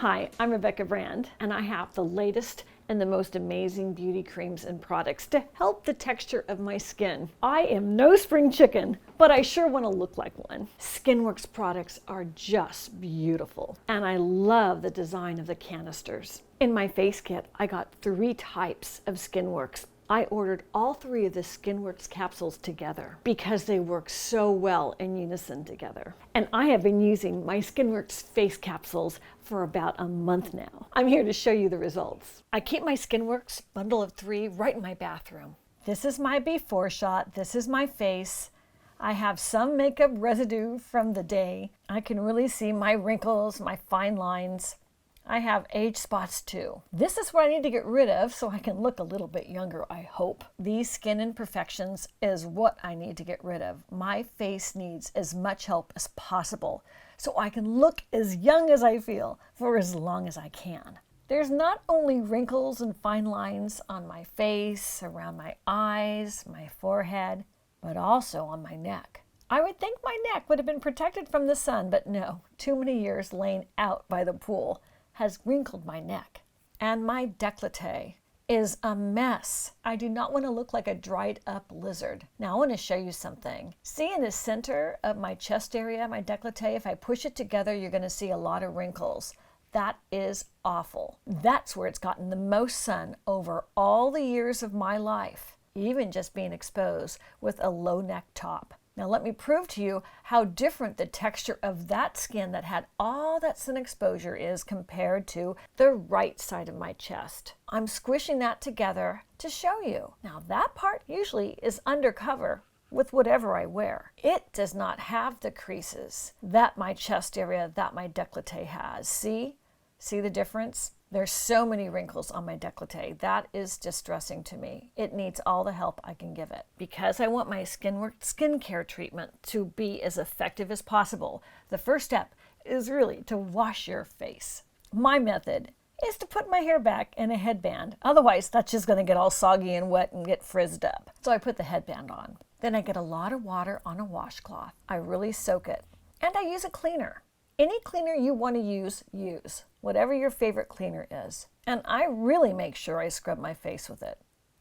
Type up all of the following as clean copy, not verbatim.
Hi, I'm Rebecca Brand, and I have the latest and the most amazing beauty creams and products to help the texture of my skin. I am no spring chicken, but I sure want to look like one. Skinworks products are just beautiful, and I love the design of the canisters. In my face kit, I got 3 types of Skinworks. I ordered all 3 of the Skinworks capsules together because they work so well in unison together. And I have been using my Skinworks face capsules for about a month now. I'm here to show you the results. I keep my Skinworks bundle of 3 right in my bathroom. This is my before shot. This is my face. I have some makeup residue from the day. I can really see my wrinkles, my fine lines. I have age spots too. This is what I need to get rid of so I can look a little bit younger, I hope. These skin imperfections is what I need to get rid of. My face needs as much help as possible so I can look as young as I feel for as long as I can. There's not only wrinkles and fine lines on my face, around my eyes, my forehead, but also on my neck. I would think my neck would have been protected from the sun, but no, too many years laying out by the pool has wrinkled my neck. And my décolleté is a mess. I do not want to look like a dried up lizard. Now I want to show you something. See in the center of my chest area, my décolleté, if I push it together, you're going to see a lot of wrinkles. That is awful. That's where it's gotten the most sun over all the years of my life, even just being exposed with a low neck top. Now let me prove to you how different the texture of that skin that had all that sun exposure is compared to the right side of my chest. I'm squishing that together to show you. Now that part usually is undercover with whatever I wear. It does not have the creases that my chest area, that my décolleté has. See? See the difference? There's so many wrinkles on my décolleté. That is distressing to me. It needs all the help I can give it. Because I want my Skinworks skincare treatment to be as effective as possible, the first step is really to wash your face. My method is to put my hair back in a headband. Otherwise, that's just gonna get all soggy and wet and get frizzed up. So I put the headband on. Then I get a lot of water on a washcloth. I really soak it. And I use a cleaner. Any cleaner you want to use, use. Whatever your favorite cleaner is. And I really make sure I scrub my face with it.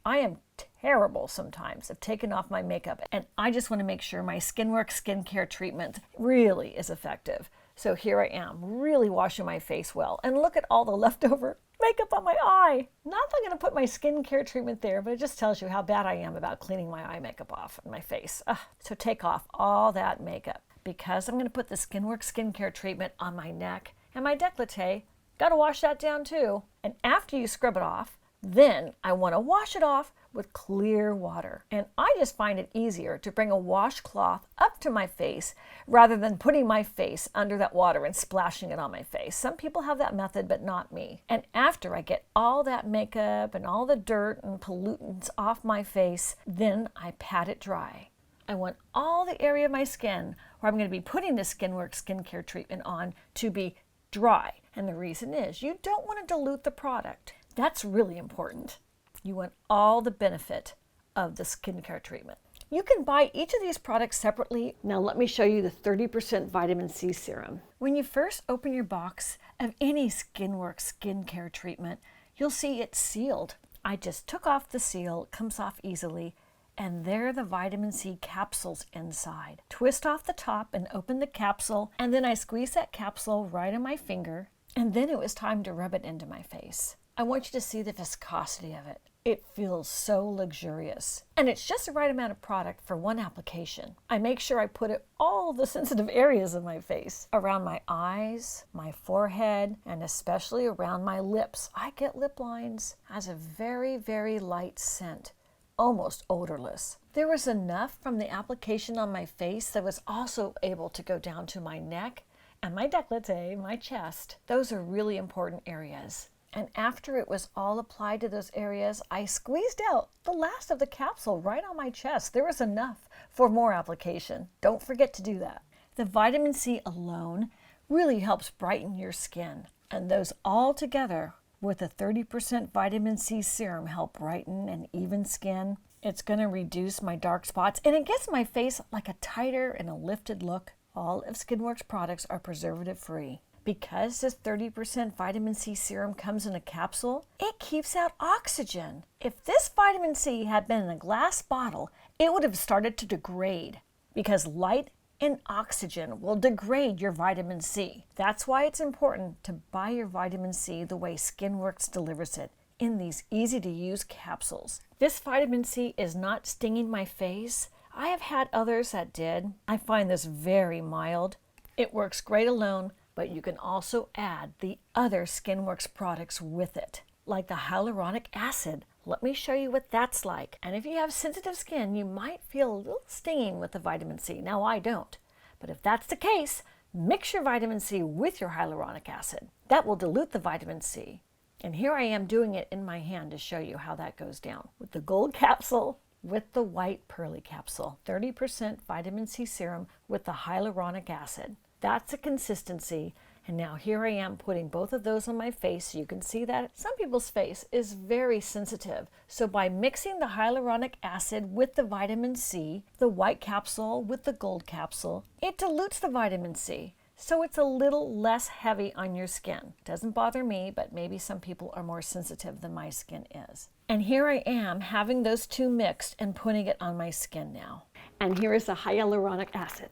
I am terrible sometimes at taking off my makeup, and I just want to make sure my Skinworks skincare treatment really is effective. So here I am, really washing my face well. And look at all the leftover makeup on my eye. Not that I'm going to put my skincare treatment there, but it just tells you how bad I am about cleaning my eye makeup off and my face. So take off all that makeup. Because I'm going to put the Skinworks skincare treatment on my neck and my décolleté, got to wash that down too. And after you scrub it off, then I want to wash it off with clear water. And I just find it easier to bring a washcloth up to my face rather than putting my face under that water and splashing it on my face. Some people have that method, but not me. And after I get all that makeup and all the dirt and pollutants off my face, then I pat it dry. I want all the area of my skin where I'm going to be putting the Skinworks skincare treatment on to be dry. And the reason is you don't want to dilute the product. That's really important. You want all the benefit of the skincare treatment. You can buy each of these products separately. Now let me show you the 30% vitamin C serum. When you first open your box of any Skinworks skincare treatment, you'll see it's sealed. I just took off the seal, it comes off easily. And there are the vitamin C capsules inside. Twist off the top and open the capsule, and then I squeeze that capsule right on my finger, and then it was time to rub it into my face. I want you to see the viscosity of it. It feels so luxurious. And it's just the right amount of product for one application. I make sure I put it all the sensitive areas of my face, around my eyes, my forehead, and especially around my lips. I get lip lines. It has a very, very light scent. Almost odorless. There was enough from the application on my face that was also able to go down to my neck and my décolleté, my chest. Those are really important areas. And after it was all applied to those areas, I squeezed out the last of the capsule right on my chest. There was enough for more application. Don't forget to do that. The vitamin C alone really helps brighten your skin. And those all together with a 30% vitamin C serum help brighten and even skin. It's going to reduce my dark spots, and it gives my face like a tighter and a lifted look. All of Skinworks products are preservative-free. Because this 30% vitamin C serum comes in a capsule, it keeps out oxygen. If this vitamin C had been in a glass bottle, it would have started to degrade because light and oxygen will degrade your vitamin C. That's why it's important to buy your vitamin C the way SkinWorks delivers it, in these easy-to-use capsules. This vitamin C is not stinging my face. I have had others that did. I find this very mild. It works great alone, but you can also add the other SkinWorks products with it, like the hyaluronic acid. Let me show you what that's like. And if you have sensitive skin, you might feel a little stinging with the vitamin C. Now, I don't. But if that's the case, mix your vitamin C with your hyaluronic acid. That will dilute the vitamin C. And here I am doing it in my hand to show you how that goes down. With the gold capsule, with the white pearly capsule. 30% vitamin C serum with the hyaluronic acid. That's a consistency. And now here I am putting both of those on my face so you can see that some people's face is very sensitive. So by mixing the hyaluronic acid with the vitamin C, the white capsule with the gold capsule, it dilutes the vitamin C. So it's a little less heavy on your skin. Doesn't bother me, but maybe some people are more sensitive than my skin is. And here I am having those two mixed and putting it on my skin now. And here is the hyaluronic acid.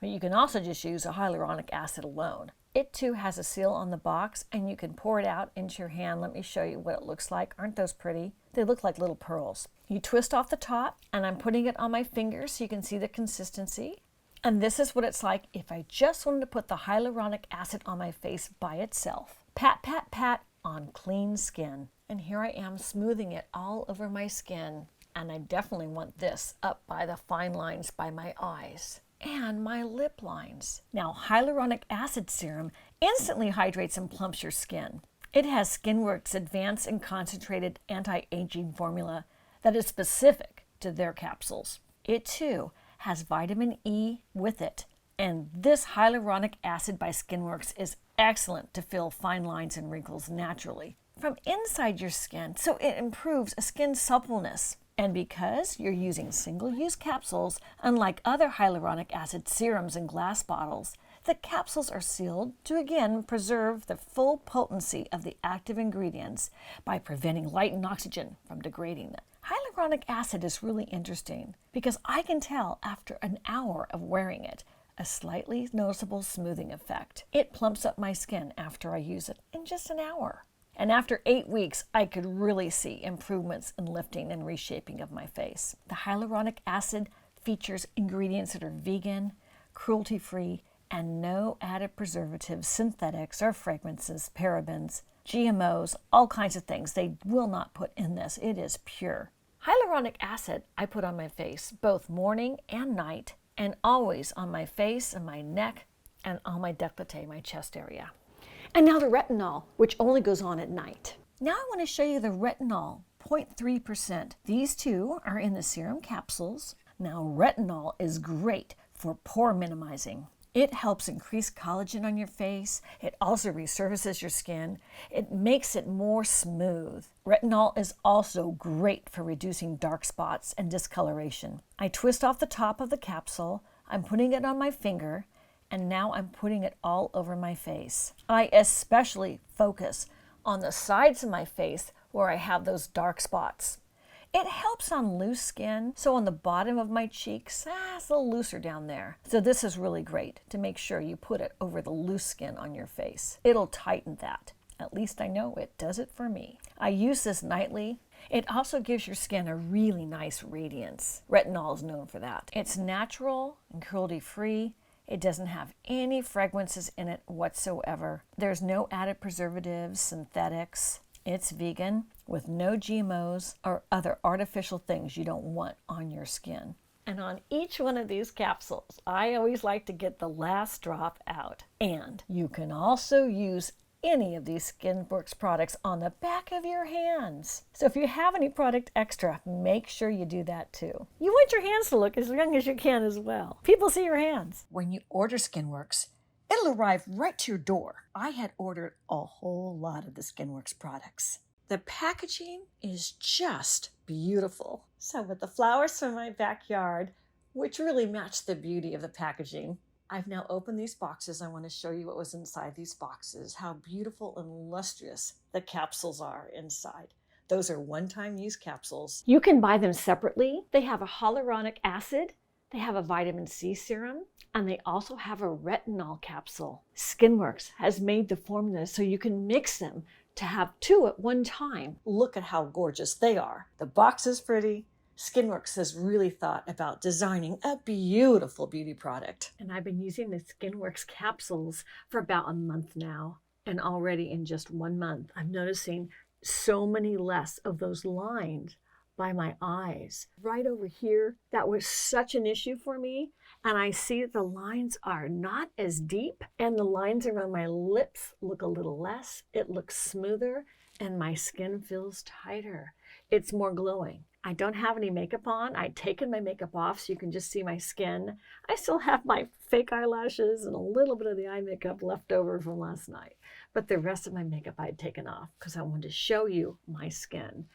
But you can also just use a hyaluronic acid alone. It too has a seal on the box and you can pour it out into your hand. Let me show you what it looks like. Aren't those pretty? They look like little pearls. You twist off the top and I'm putting it on my fingers so you can see the consistency. And this is what it's like if I just wanted to put the hyaluronic acid on my face by itself. Pat, pat, pat on clean skin. And here I am smoothing it all over my skin. And I definitely want this up by the fine lines by my eyes and my lip lines. Now, hyaluronic acid serum instantly hydrates and plumps your skin. It has SkinWorks advanced and concentrated anti-aging formula that is specific to their capsules. It too has vitamin E with it. And this hyaluronic acid by SkinWorks is excellent to fill fine lines and wrinkles naturally from inside your skin, so it improves skin suppleness. And because you're using single-use capsules, unlike other hyaluronic acid serums in glass bottles, the capsules are sealed to again preserve the full potency of the active ingredients by preventing light and oxygen from degrading them. Hyaluronic acid is really interesting because I can tell after an hour of wearing it a slightly noticeable smoothing effect. It plumps up my skin after I use it in just an hour. And after 8 weeks, I could really see improvements in lifting and reshaping of my face. The hyaluronic acid features ingredients that are vegan, cruelty-free, and no added preservatives, synthetics, or fragrances, parabens, GMOs, all kinds of things they will not put in this. It is pure. Hyaluronic acid I put on my face both morning and night, and always on my face and my neck and on my décolleté, my chest area. And now the retinol, which only goes on at night. Now I want to show you the retinol, 0.3%. These two are in the serum capsules. Now retinol is great for pore minimizing. It helps increase collagen on your face. It also resurfaces your skin. It makes it more smooth. Retinol is also great for reducing dark spots and discoloration. I twist off the top of the capsule. I'm putting it on my finger. And now I'm putting it all over my face. I especially focus on the sides of my face where I have those dark spots. It helps on loose skin, so on the bottom of my cheeks, it's a little looser down there. So this is really great to make sure you put it over the loose skin on your face. It'll tighten that. At least I know it does it for me. I use this nightly. It also gives your skin a really nice radiance. Retinol is known for that. It's natural and cruelty-free. It doesn't have any fragrances in it whatsoever. There's no added preservatives, synthetics. It's vegan with no GMOs or other artificial things you don't want on your skin. And on each one of these capsules, I always like to get the last drop out. And you can also use any of these SkinWorks products on the back of your hands. So if you have any product extra, make sure you do that too. You want your hands to look as young as you can as well. People see your hands. When you order SkinWorks, it'll arrive right to your door. I had ordered a whole lot of the SkinWorks products. The packaging is just beautiful. So with the flowers from my backyard, which really match the beauty of the packaging, I've now opened these boxes. I want to show you what was inside these boxes, how beautiful and lustrous the capsules are inside. Those are one-time use capsules. You can buy them separately. They have a hyaluronic acid, they have a vitamin C serum, and they also have a retinol capsule. SkinWorks has made the formula so you can mix them to have two at one time. Look at how gorgeous they are. The box is pretty. SkinWorks has really thought about designing a beautiful beauty product. And I've been using the SkinWorks capsules for about a month now. And already in just 1 month, I'm noticing so many less of those lines by my eyes. Right over here, that was such an issue for me. And I see that the lines are not as deep, and the lines around my lips look a little less. It looks smoother, and my skin feels tighter. It's more glowing. I don't have any makeup on. I'd taken my makeup off so you can just see my skin. I still have my fake eyelashes and a little bit of the eye makeup left over from last night. But the rest of my makeup I had taken off because I wanted to show you my skin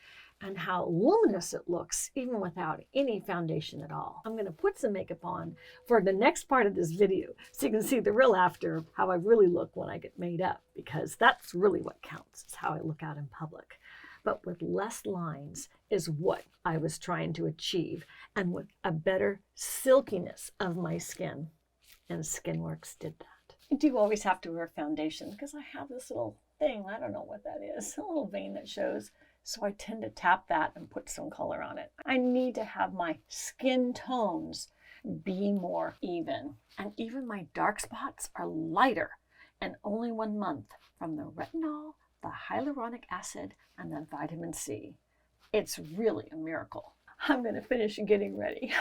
and how luminous it looks even without any foundation at all. I'm gonna put some makeup on for the next part of this video so you can see the real after, how I really look when I get made up, because that's really what counts, is how I look out in public. But with less lines is what I was trying to achieve, and with a better silkiness of my skin. And SkinWorks did that. I do always have to wear foundation because I have this little thing, I don't know what that is, a little vein that shows. So I tend to tap that and put some color on it. I need to have my skin tones be more even. And even my dark spots are lighter. And only 1 month from the retinol, the hyaluronic acid, and the vitamin C. It's really a miracle. I'm gonna finish getting ready.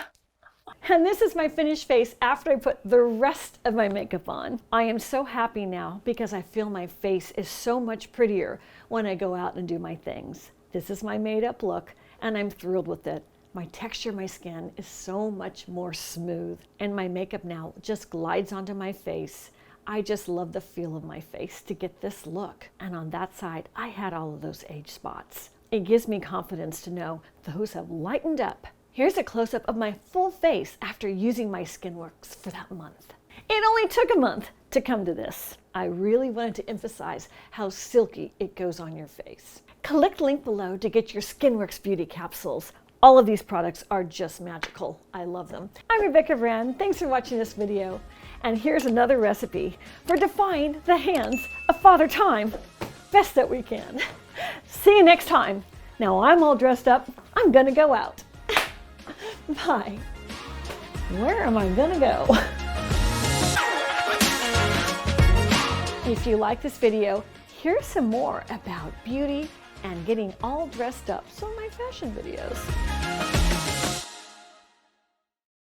And this is my finished face after I put the rest of my makeup on. I am so happy now because I feel my face is so much prettier when I go out and do my things. This is my made up look and I'm thrilled with it. My texture, my skin is so much more smooth, and my makeup now just glides onto my face. I just love the feel of my face to get this look. And on that side, I had all of those age spots. It gives me confidence to know those have lightened up. Here's a close-up of my full face after using my SkinWorks for that month. It only took a month to come to this. I really wanted to emphasize how silky it goes on your face. Click the link below to get your SkinWorks beauty capsules. All of these products are just magical. I love them. I'm Rebecca Brand. Thanks for watching this video. And here's another recipe for defying the hands of Father Time best that we can. See you next time. Now I'm all dressed up. I'm gonna go out. Bye. Where am I gonna go? If you like this video, here's some more about beauty and getting all dressed up. So my fashion videos.